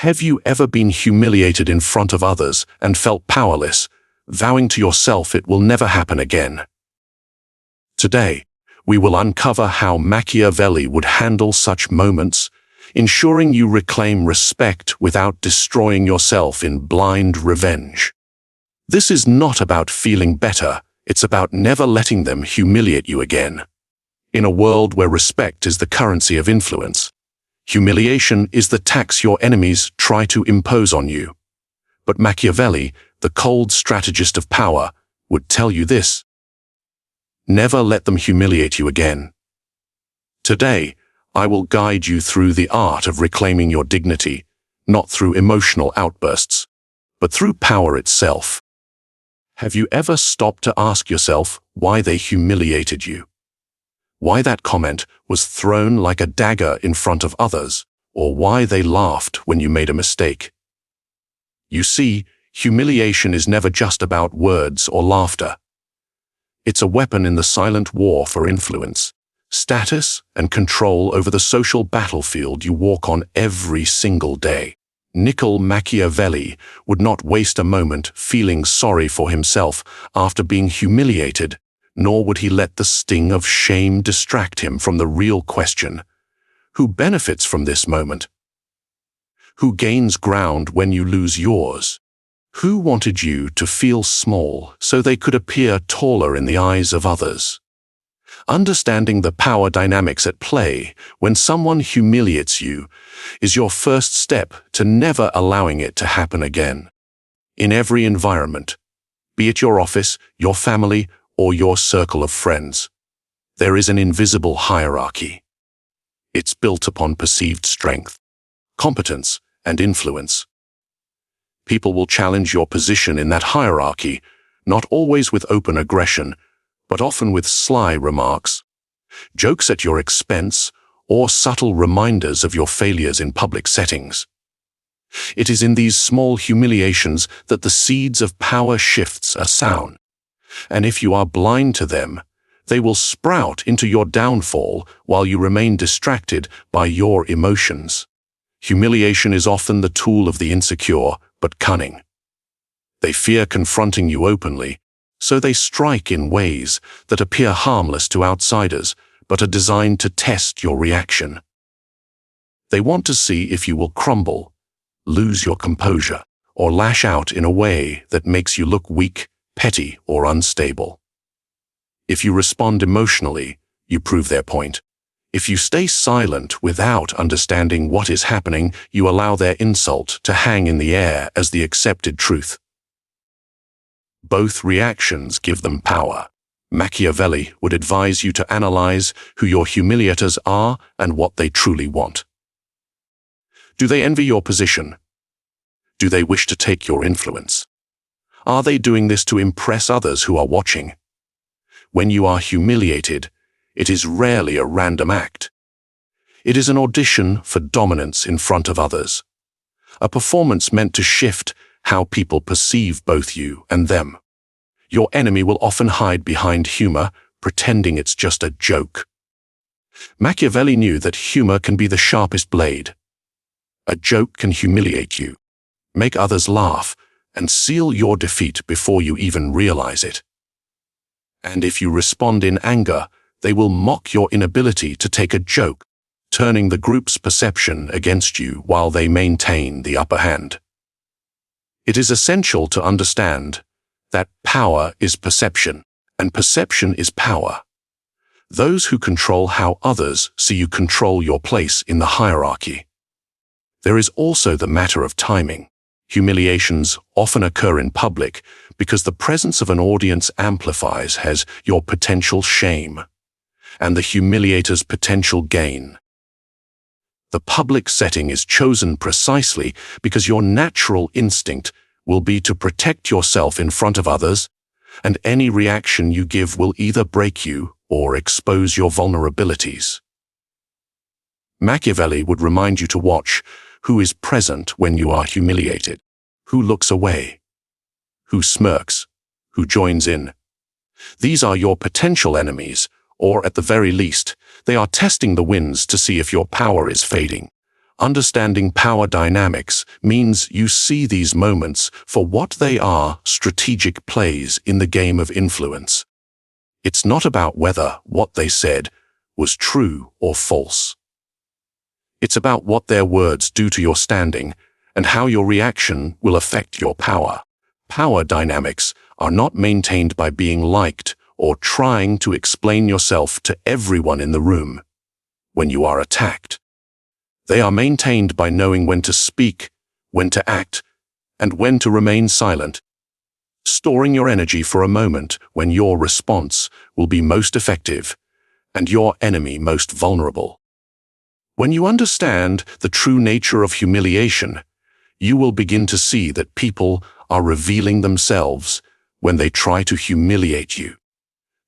Have you ever been humiliated in front of others and felt powerless, vowing to yourself it will never happen again? Today, we will uncover how Machiavelli would handle such moments, ensuring you reclaim respect without destroying yourself in blind revenge. This is not about feeling better, it's about never letting them humiliate you again. In a world where respect is the currency of influence, humiliation is the tax your enemies try to impose on you. But Machiavelli, the cold strategist of power, would tell you this: never let them humiliate you again. Today, I will guide you through the art of reclaiming your dignity, not through emotional outbursts, but through power itself. Have you ever stopped to ask yourself why they humiliated you? Why that comment was thrown like a dagger in front of others, or why they laughed when you made a mistake? You see, humiliation is never just about words or laughter. It's a weapon in the silent war for influence, status, and control over the social battlefield you walk on every single day. Niccolò Machiavelli would not waste a moment feeling sorry for himself after being humiliated, nor would he let the sting of shame distract him from the real question: who benefits from this moment? Who gains ground when you lose yours? Who wanted you to feel small so they could appear taller in the eyes of others? Understanding the power dynamics at play when someone humiliates you is your first step to never allowing it to happen again. In every environment, be it your office, your family, or your circle of friends, there is an invisible hierarchy. It's built upon perceived strength, competence, and influence. People will challenge your position in that hierarchy, not always with open aggression, but often with sly remarks, jokes at your expense, or subtle reminders of your failures in public settings. It is in these small humiliations that the seeds of power shifts are sown, and if you are blind to them, they will sprout into your downfall while you remain distracted by your emotions. Humiliation is often the tool of the insecure, but cunning. They fear confronting you openly, so they strike in ways that appear harmless to outsiders, but are designed to test your reaction. They want to see if you will crumble, lose your composure, or lash out in a way that makes you look weak, petty, or unstable. If you respond emotionally, you prove their point. If you stay silent without understanding what is happening, you allow their insult to hang in the air as the accepted truth. Both reactions give them power. Machiavelli would advise you to analyze who your humiliators are and what they truly want. Do they envy your position? Do they wish to take your influence? Are they doing this to impress others who are watching? When you are humiliated, it is rarely a random act. It is an audition for dominance in front of others, a performance meant to shift how people perceive both you and them. Your enemy will often hide behind humor, pretending it's just a joke. Machiavelli knew that humor can be the sharpest blade. A joke can humiliate you, make others laugh, and seal your defeat before you even realize it. And if you respond in anger, they will mock your inability to take a joke, turning the group's perception against you while they maintain the upper hand. It is essential to understand that power is perception, and perception is power. Those who control how others see you control your place in the hierarchy. There is also the matter of timing. Humiliations often occur in public because the presence of an audience amplifies your potential shame and the humiliator's potential gain. The public setting is chosen precisely because your natural instinct will be to protect yourself in front of others, and any reaction you give will either break you or expose your vulnerabilities. Machiavelli would remind you to watch who is present when you are humiliated, who looks away, who smirks, who joins in. These are your potential enemies, or at the very least, they are testing the winds to see if your power is fading. Understanding power dynamics means you see these moments for what they are: strategic plays in the game of influence. It's not about whether what they said was true or false. It's about what their words do to your standing and how your reaction will affect your power. Power dynamics are not maintained by being liked or trying to explain yourself to everyone in the room when you are attacked. They are maintained by knowing when to speak, when to act, and when to remain silent, storing your energy for a moment when your response will be most effective and your enemy most vulnerable. When you understand the true nature of humiliation, you will begin to see that people are revealing themselves when they try to humiliate you.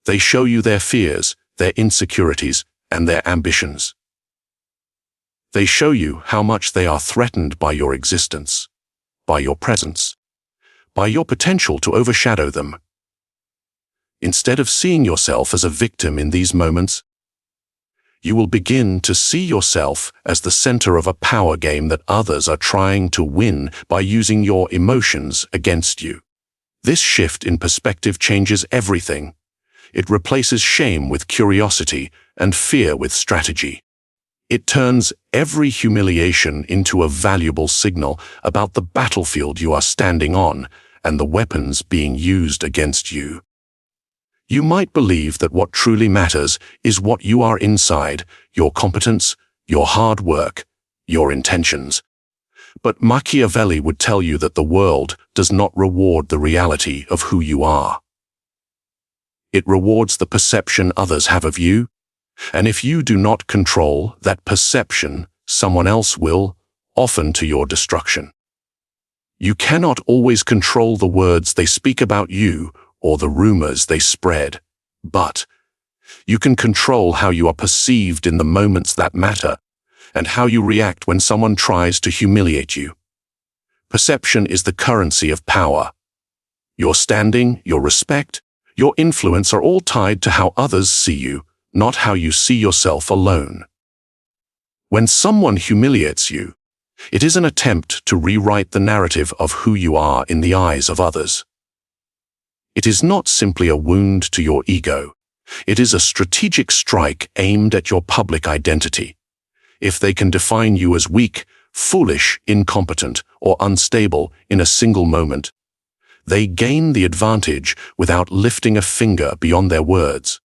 They show you their fears, their insecurities, and their ambitions. They show you how much they are threatened by your existence, by your presence, by your potential to overshadow them. Instead of seeing yourself as a victim in these moments, you will begin to see yourself as the center of a power game that others are trying to win by using your emotions against you. This shift in perspective changes everything. It replaces shame with curiosity and fear with strategy. It turns every humiliation into a valuable signal about the battlefield you are standing on and the weapons being used against you. You might believe that what truly matters is what you are inside, your competence, your hard work, your intentions. But Machiavelli would tell you that the world does not reward the reality of who you are. It rewards the perception others have of you, and if you do not control that perception, someone else will, often to your destruction. You cannot always control the words they speak about you or the rumors they spread, but you can control how you are perceived in the moments that matter and how you react when someone tries to humiliate you. Perception is the currency of power. Your standing, your respect, your influence are all tied to how others see you, not how you see yourself alone. When someone humiliates you, it is an attempt to rewrite the narrative of who you are in the eyes of others. It is not simply a wound to your ego. It is a strategic strike aimed at your public identity. If they can define you as weak, foolish, incompetent, or unstable in a single moment, they gain the advantage without lifting a finger beyond their words.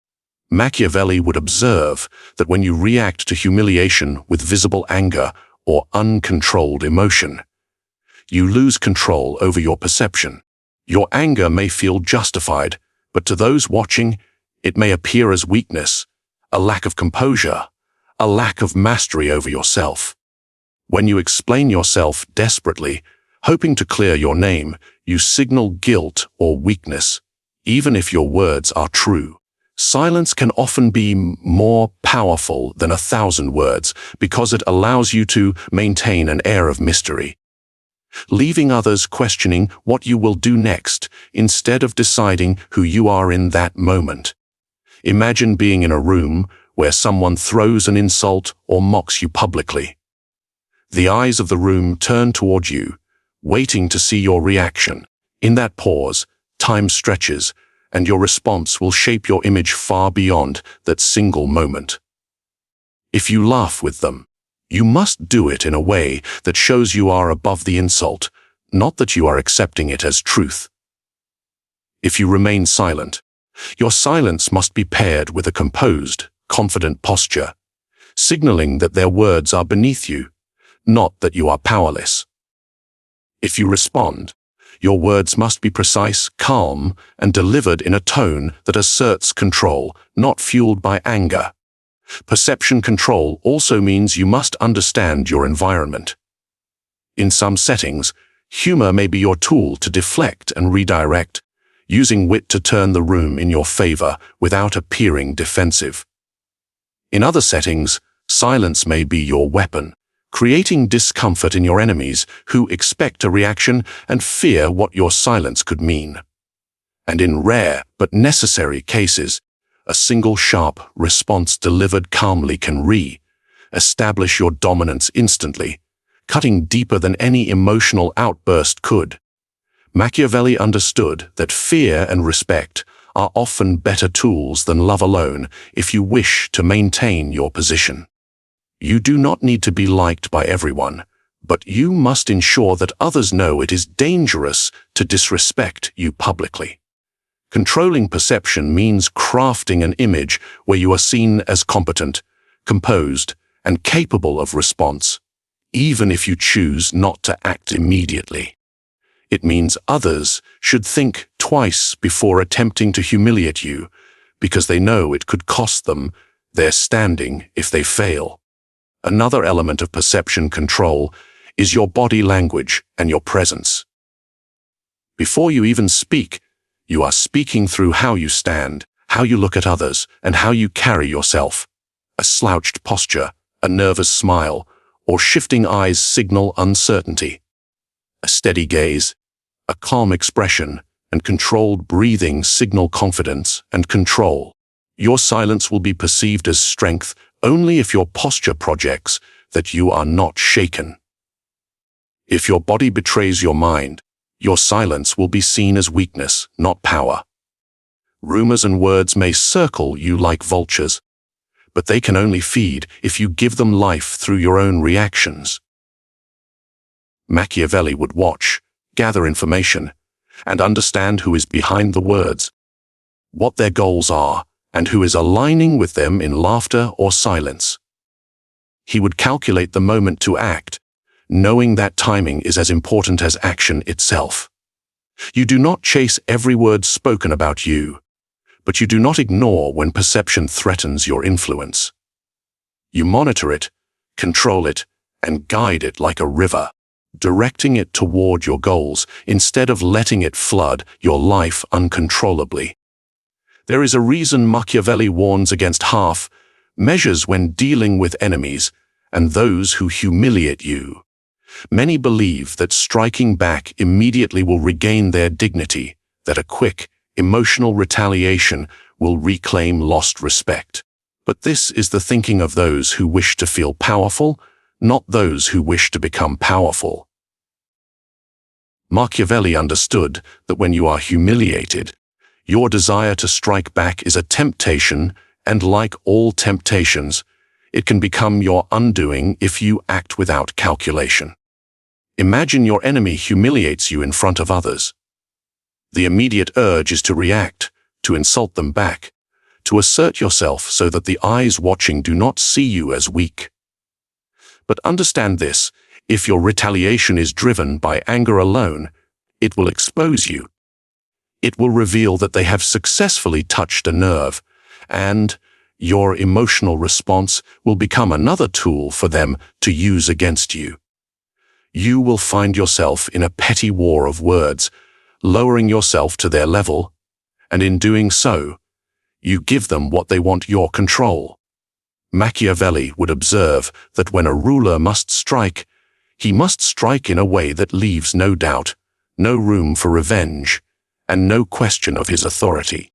Machiavelli would observe that when you react to humiliation with visible anger or uncontrolled emotion, you lose control over your perception. Your anger may feel justified, but to those watching, it may appear as weakness, a lack of composure, a lack of mastery over yourself. When you explain yourself desperately, hoping to clear your name, you signal guilt or weakness, even if your words are true. Silence can often be more powerful than 1,000 words because it allows you to maintain an air of mystery, leaving others questioning what you will do next instead of deciding who you are in that moment. Imagine being in a room where someone throws an insult or mocks you publicly. The eyes of the room turn toward you, waiting to see your reaction. In that pause, time stretches, and your response will shape your image far beyond that single moment. If you laugh with them, you must do it in a way that shows you are above the insult, not that you are accepting it as truth. If you remain silent, your silence must be paired with a composed, confident posture, signaling that their words are beneath you, not that you are powerless. If you respond, your words must be precise, calm, and delivered in a tone that asserts control, not fueled by anger. Perception control also means you must understand your environment. In some settings, humor may be your tool to deflect and redirect, using wit to turn the room in your favor without appearing defensive. In other settings, silence may be your weapon, creating discomfort in your enemies who expect a reaction and fear what your silence could mean. And in rare but necessary cases, a single sharp response delivered calmly can Establish your dominance instantly, cutting deeper than any emotional outburst could. Machiavelli understood that fear and respect are often better tools than love alone if you wish to maintain your position. You do not need to be liked by everyone, but you must ensure that others know it is dangerous to disrespect you publicly. Controlling perception means crafting an image where you are seen as competent, composed, and capable of response, even if you choose not to act immediately. It means others should think twice before attempting to humiliate you, because they know it could cost them their standing if they fail. Another element of perception control is your body language and your presence. Before you even speak, you are speaking through how you stand, how you look at others, and how you carry yourself. A slouched posture, a nervous smile, or shifting eyes signal uncertainty. A steady gaze, a calm expression, and controlled breathing signal confidence and control. Your silence will be perceived as strength only if your posture projects that you are not shaken. If your body betrays your mind, your silence will be seen as weakness, not power. Rumors and words may circle you like vultures, but they can only feed if you give them life through your own reactions. Machiavelli would watch, gather information, and understand who is behind the words, what their goals are, and who is aligning with them in laughter or silence. He would calculate the moment to act, knowing that timing is as important as action itself. You do not chase every word spoken about you, but you do not ignore when perception threatens your influence. You monitor it, control it, and guide it like a river, directing it toward your goals instead of letting it flood your life uncontrollably. There is a reason Machiavelli warns against half measures when dealing with enemies and those who humiliate you. Many believe that striking back immediately will regain their dignity, that a quick, emotional retaliation will reclaim lost respect. But this is the thinking of those who wish to feel powerful, not those who wish to become powerful. Machiavelli understood that when you are humiliated, your desire to strike back is a temptation, and like all temptations, it can become your undoing if you act without calculation. Imagine your enemy humiliates you in front of others. The immediate urge is to react, to insult them back, to assert yourself so that the eyes watching do not see you as weak. But understand this, if your retaliation is driven by anger alone, it will expose you. It will reveal that they have successfully touched a nerve, and your emotional response will become another tool for them to use against you. You will find yourself in a petty war of words, lowering yourself to their level, and in doing so, you give them what they want: your control. Machiavelli would observe that when a ruler must strike, he must strike in a way that leaves no doubt, no room for revenge, and no question of his authority.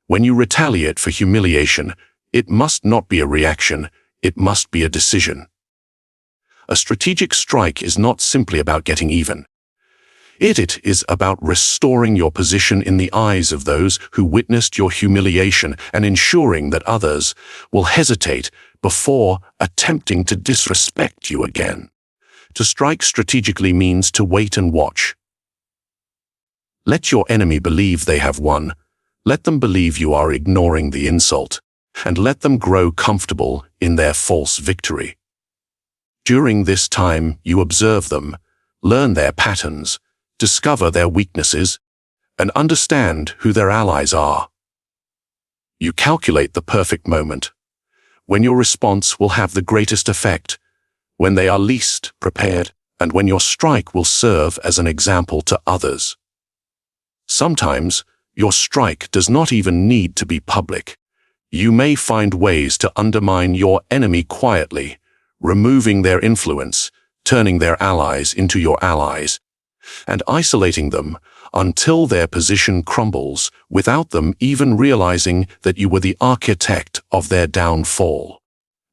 When you retaliate for humiliation, it must not be a reaction, it must be a decision. A strategic strike is not simply about getting even. It is about restoring your position in the eyes of those who witnessed your humiliation and ensuring that others will hesitate before attempting to disrespect you again. To strike strategically means to wait and watch. Let your enemy believe they have won. Let them believe you are ignoring the insult, and let them grow comfortable in their false victory. During this time, you observe them, learn their patterns, discover their weaknesses, and understand who their allies are. You calculate the perfect moment, when your response will have the greatest effect, when they are least prepared, and when your strike will serve as an example to others. Sometimes, your strike does not even need to be public. You may find ways to undermine your enemy quietly, removing their influence, turning their allies into your allies, and isolating them until their position crumbles without them even realizing that you were the architect of their downfall.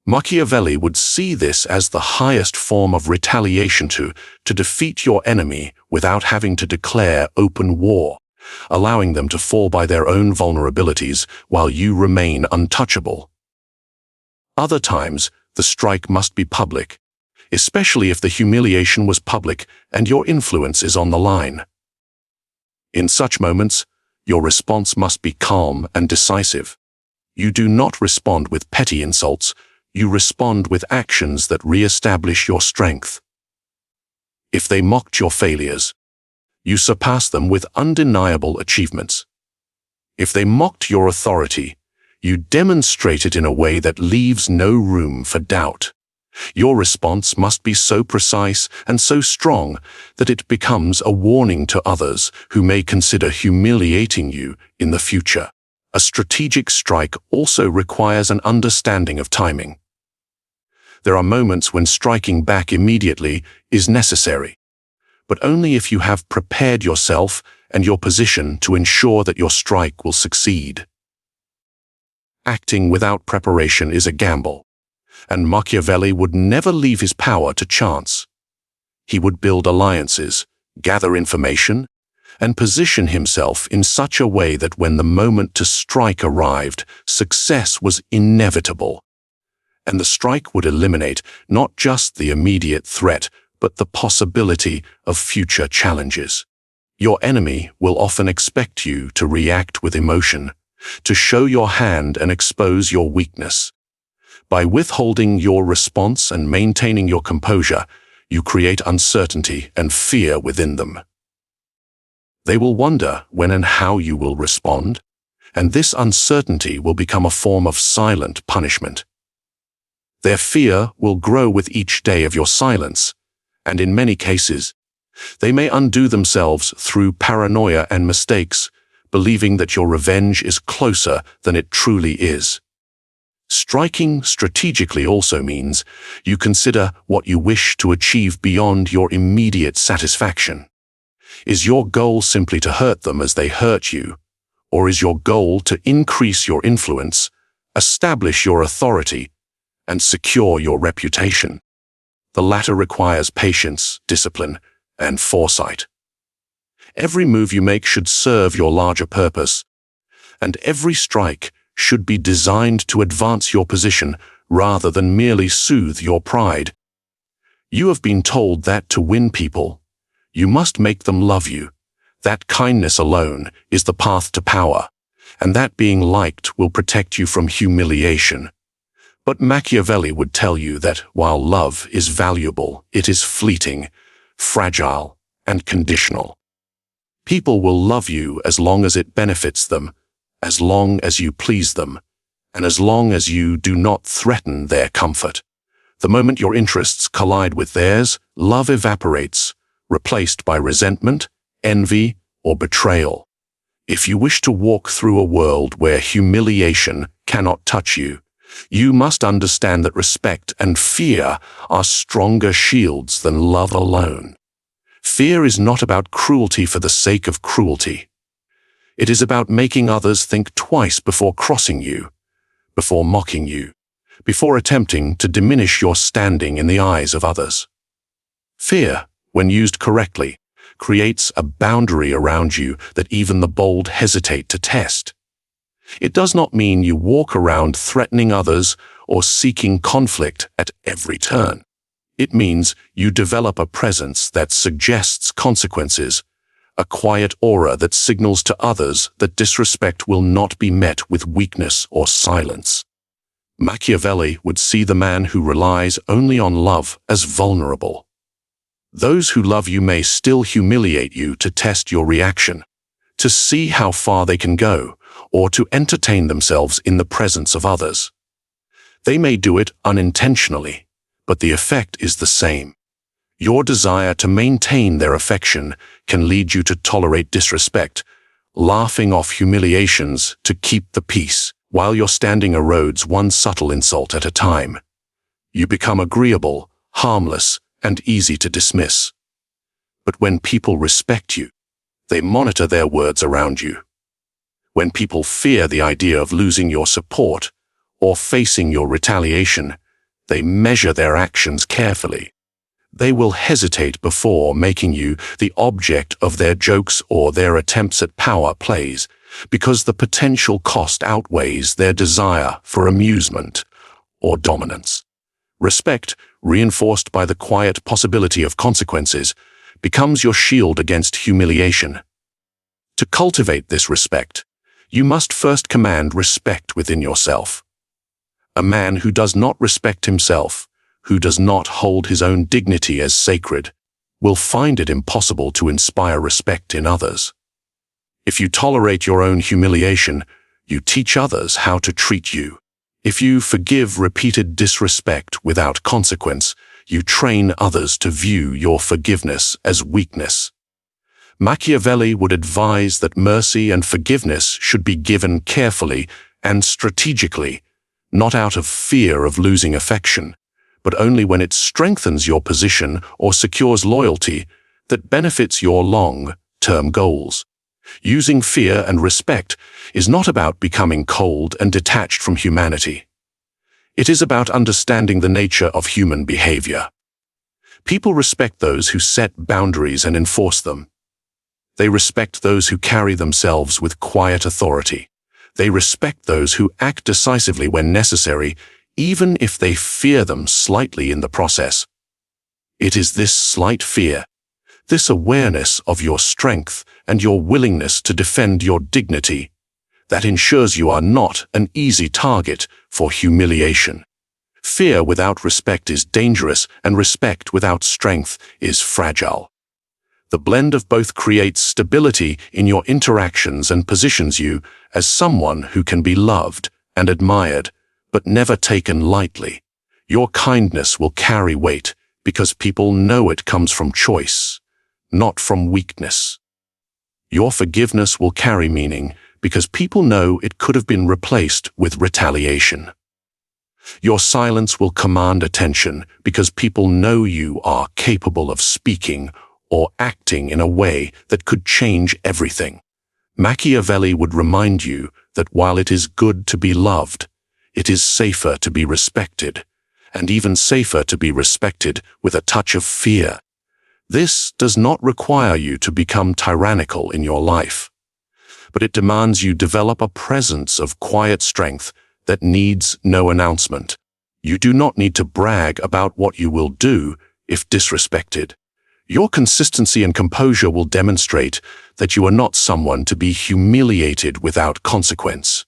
Machiavelli would see this as the highest form of retaliation to defeat your enemy without having to declare open war, allowing them to fall by their own vulnerabilities while you remain untouchable. Other times, the strike must be public, especially if the humiliation was public and your influence is on the line. In such moments, your response must be calm and decisive. You do not respond with petty insults, you respond with actions that re-establish your strength. If they mocked your failures, you surpass them with undeniable achievements. If they mocked your authority, you demonstrate it in a way that leaves no room for doubt. Your response must be so precise and so strong that it becomes a warning to others who may consider humiliating you in the future. A strategic strike also requires an understanding of timing. There are moments when striking back immediately is necessary, but only if you have prepared yourself and your position to ensure that your strike will succeed. Acting without preparation is a gamble, and Machiavelli would never leave his power to chance. He would build alliances, gather information, and position himself in such a way that when the moment to strike arrived, success was inevitable. And the strike would eliminate not just the immediate threat, but the possibility of future challenges. Your enemy will often expect you to react with emotion, to show your hand and expose your weakness. By withholding your response and maintaining your composure, you create uncertainty and fear within them. They will wonder when and how you will respond, and this uncertainty will become a form of silent punishment. Their fear will grow with each day of your silence, and in many cases, they may undo themselves through paranoia and mistakes, believing that your revenge is closer than it truly is. Striking strategically also means you consider what you wish to achieve beyond your immediate satisfaction. Is your goal simply to hurt them as they hurt you, or is your goal to increase your influence, establish your authority, and secure your reputation? The latter requires patience, discipline, and foresight. Every move you make should serve your larger purpose, and every strike should be designed to advance your position rather than merely soothe your pride. You have been told that to win people, you must make them love you. That kindness alone is the path to power, and that being liked will protect you from humiliation. But Machiavelli would tell you that while love is valuable, it is fleeting, fragile, and conditional. People will love you as long as it benefits them, as long as you please them, and as long as you do not threaten their comfort. The moment your interests collide with theirs, love evaporates, replaced by resentment, envy, or betrayal. If you wish to walk through a world where humiliation cannot touch you, you must understand that respect and fear are stronger shields than love alone. Fear is not about cruelty for the sake of cruelty. It is about making others think twice before crossing you, before mocking you, before attempting to diminish your standing in the eyes of others. Fear, when used correctly, creates a boundary around you that even the bold hesitate to test. It does not mean you walk around threatening others or seeking conflict at every turn. It means you develop a presence that suggests consequences, a quiet aura that signals to others that disrespect will not be met with weakness or silence. Machiavelli would see the man who relies only on love as vulnerable. Those who love you may still humiliate you to test your reaction, to see how far they can go, or to entertain themselves in the presence of others. They may do it unintentionally, but the effect is the same. Your desire to maintain their affection can lead you to tolerate disrespect, laughing off humiliations to keep the peace, while your standing erodes one subtle insult at a time. You become agreeable, harmless, and easy to dismiss. But when people respect you, they monitor their words around you. When people fear the idea of losing your support or facing your retaliation, They measure their actions carefully. They will hesitate before making you the object of their jokes or their attempts at power plays, because the potential cost outweighs their desire for amusement or dominance. Respect, reinforced by the quiet possibility of consequences, becomes your shield against humiliation. To cultivate this respect, you must first command respect within yourself. A man who does not respect himself, who does not hold his own dignity as sacred, will find it impossible to inspire respect in others. If you tolerate your own humiliation, you teach others how to treat you. If you forgive repeated disrespect without consequence, you train others to view your forgiveness as weakness. Machiavelli would advise that mercy and forgiveness should be given carefully and strategically, not out of fear of losing affection, but only when it strengthens your position or secures loyalty that benefits your long-term goals. Using fear and respect is not about becoming cold and detached from humanity. It is about understanding the nature of human behavior. People respect those who set boundaries and enforce them. They respect those who carry themselves with quiet authority. They respect those who act decisively when necessary, even if they fear them slightly in the process. It is this slight fear, this awareness of your strength and your willingness to defend your dignity, that ensures you are not an easy target for humiliation. Fear without respect is dangerous, and respect without strength is fragile. The blend of both creates stability in your interactions and positions you as someone who can be loved and admired, but never taken lightly. Your kindness will carry weight because people know it comes from choice, not from weakness. Your forgiveness will carry meaning because people know it could have been replaced with retaliation. Your silence will command attention because people know you are capable of speaking or acting in a way that could change everything. Machiavelli would remind you that while it is good to be loved, it is safer to be respected, and even safer to be respected with a touch of fear. This does not require you to become tyrannical in your life, but it demands you develop a presence of quiet strength that needs no announcement. You do not need to brag about what you will do if disrespected. Your consistency and composure will demonstrate that you are not someone to be humiliated without consequence.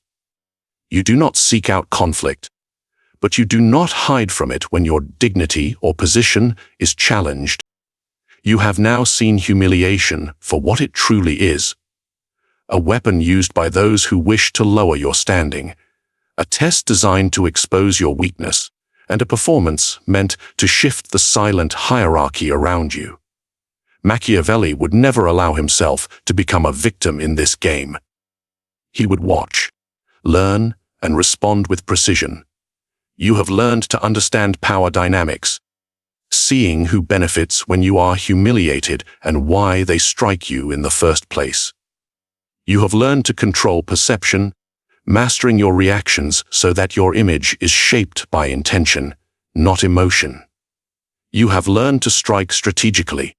You do not seek out conflict, but you do not hide from it when your dignity or position is challenged. You have now seen humiliation for what it truly is: a weapon used by those who wish to lower your standing, a test designed to expose your weakness, and a performance meant to shift the silent hierarchy around you. Machiavelli would never allow himself to become a victim in this game. He would watch, learn, and respond with precision. You have learned to understand power dynamics, seeing who benefits when you are humiliated and why they strike you in the first place. You have learned to control perception, mastering your reactions so that your image is shaped by intention, not emotion. You have learned to strike strategically,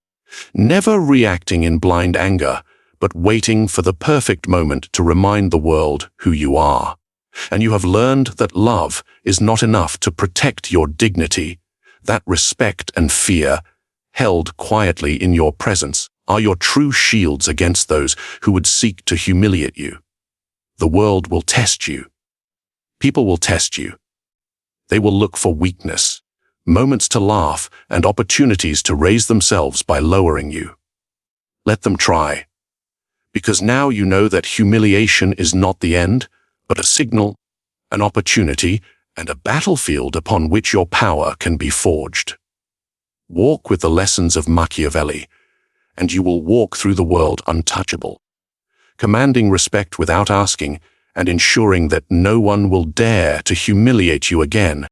never reacting in blind anger, but waiting for the perfect moment to remind the world who you are. And you have learned that love is not enough to protect your dignity, that respect and fear, held quietly in your presence, are your true shields against those who would seek to humiliate you. The world will test you. People will test you. They will look for weakness, moments to laugh, and opportunities to raise themselves by lowering you. Let them try, because now you know that humiliation is not the end, but a signal, an opportunity, and a battlefield upon which your power can be forged. Walk with the lessons of Machiavelli, and you will walk through the world untouchable, commanding respect without asking, and ensuring that no one will dare to humiliate you again.